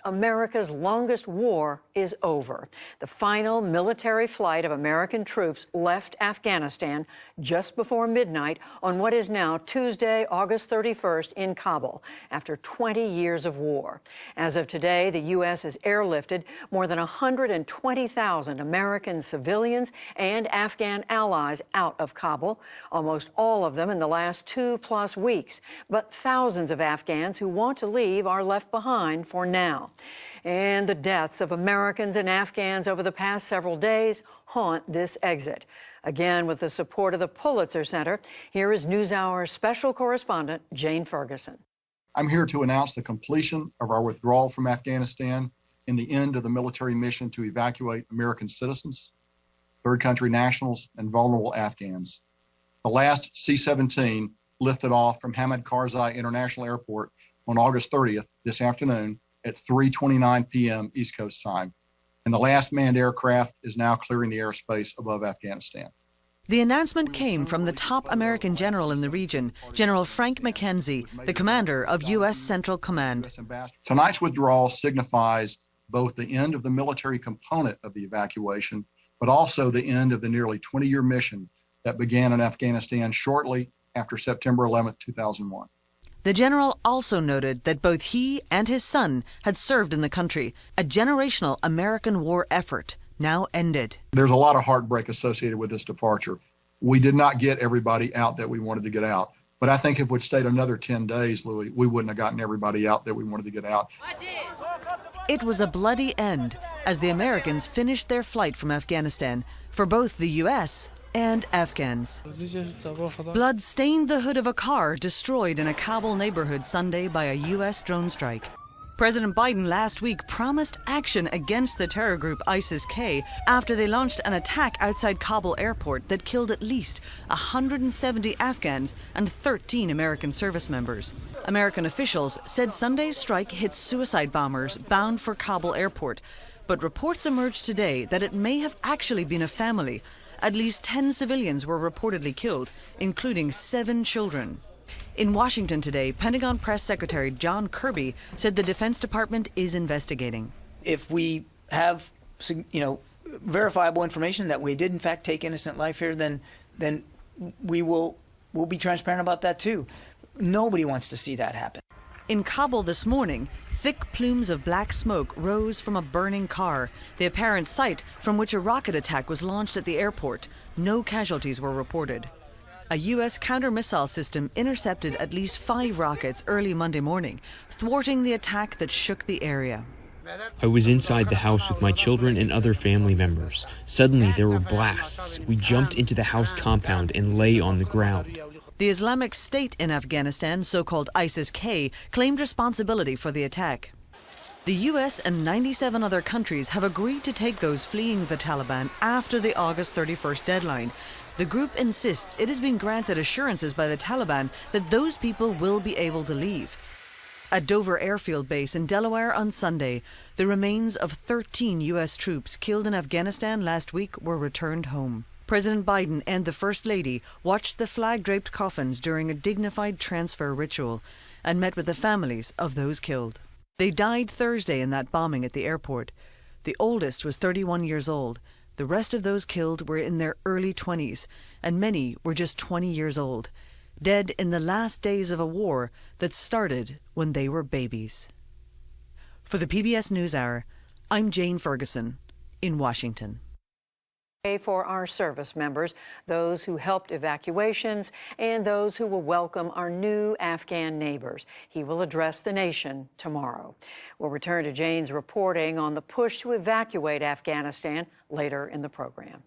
America's longest war is over. The final military flight of American troops left Afghanistan just before midnight on what is now Tuesday, August 31st in Kabul, after 20 years of war. As of today, the U.S. has airlifted more than 120,000 American civilians and Afghan allies out of Kabul, almost all of them in the last 2+ weeks. But thousands of Afghans who want to leave are left behind for now. And the deaths of Americans and Afghans over the past several days haunt this exit. Again, with the support of the Pulitzer Center, here is NewsHour's special correspondent, Jane Ferguson. I'm here to announce the completion of our withdrawal from Afghanistan and the end of the military mission to evacuate American citizens, third country nationals, and vulnerable Afghans. The last C-17 lifted off from Hamid Karzai International Airport on August 30th, this afternoon, at 3:29 p.m. East Coast time. And the last manned aircraft is now clearing the airspace above Afghanistan. The announcement came from the top American general in the region, General Frank McKenzie, the commander of U.S. Central Command. Tonight's withdrawal signifies both the end of the military component of the evacuation, but also the end of the nearly 20-year mission that began in Afghanistan shortly after September 11, 2001. The general also noted that both he and his son had served in the country, a generational American war effort now ended. There's a lot of heartbreak associated with this departure. We did not get everybody out that we wanted to get out. But I think if we'd stayed another 10 days, Louis, we wouldn't have gotten everybody out that we wanted to get out. It was a bloody end as the Americans finished their flight from Afghanistan for both the U.S. and Afghans. Blood stained the hood of a car destroyed in a Kabul neighborhood Sunday by a U.S. drone strike. President Biden last week promised action against the terror group ISIS-K after they launched an attack outside Kabul airport that killed at least 170 Afghans and 13 American service members. American officials said Sunday's strike hit suicide bombers bound for Kabul airport, but reports emerged today that it may have actually been a family. At least 10 civilians were reportedly killed, including 7 children. In Washington today, Pentagon Press Secretary John Kirby said the Defense Department is investigating. If we have, verifiable information that we did in fact take innocent life here, then we'll be transparent about that too. Nobody wants to see that happen. In Kabul this morning, thick plumes of black smoke rose from a burning car, the apparent site from which a rocket attack was launched at the airport. No casualties were reported. A U.S. counter-missile system intercepted at least 5 rockets early Monday morning, thwarting the attack that shook the area. I was inside the house with my children and other family members. Suddenly, there were blasts. We jumped into the house compound and lay on the ground. The Islamic State in Afghanistan, so-called ISIS-K, claimed responsibility for the attack. The U.S. and 97 other countries have agreed to take those fleeing the Taliban after the August 31st deadline. The group insists it has been granted assurances by the Taliban that those people will be able to leave. At Dover Airfield Base in Delaware on Sunday, the remains of 13 U.S. troops killed in Afghanistan last week were returned home. President Biden and the First Lady watched the flag-draped coffins during a dignified transfer ritual and met with the families of those killed. They died Thursday in that bombing at the airport. The oldest was 31 years old. The rest of those killed were in their early 20s, and many were just 20 years old, dead in the last days of a war that started when they were babies. For the PBS NewsHour, I'm Jane Ferguson in Washington. For our service members, those who helped evacuations, and those who will welcome our new Afghan neighbors. He will address the nation tomorrow. We'll return to Jane's reporting on the push to evacuate Afghanistan later in the program.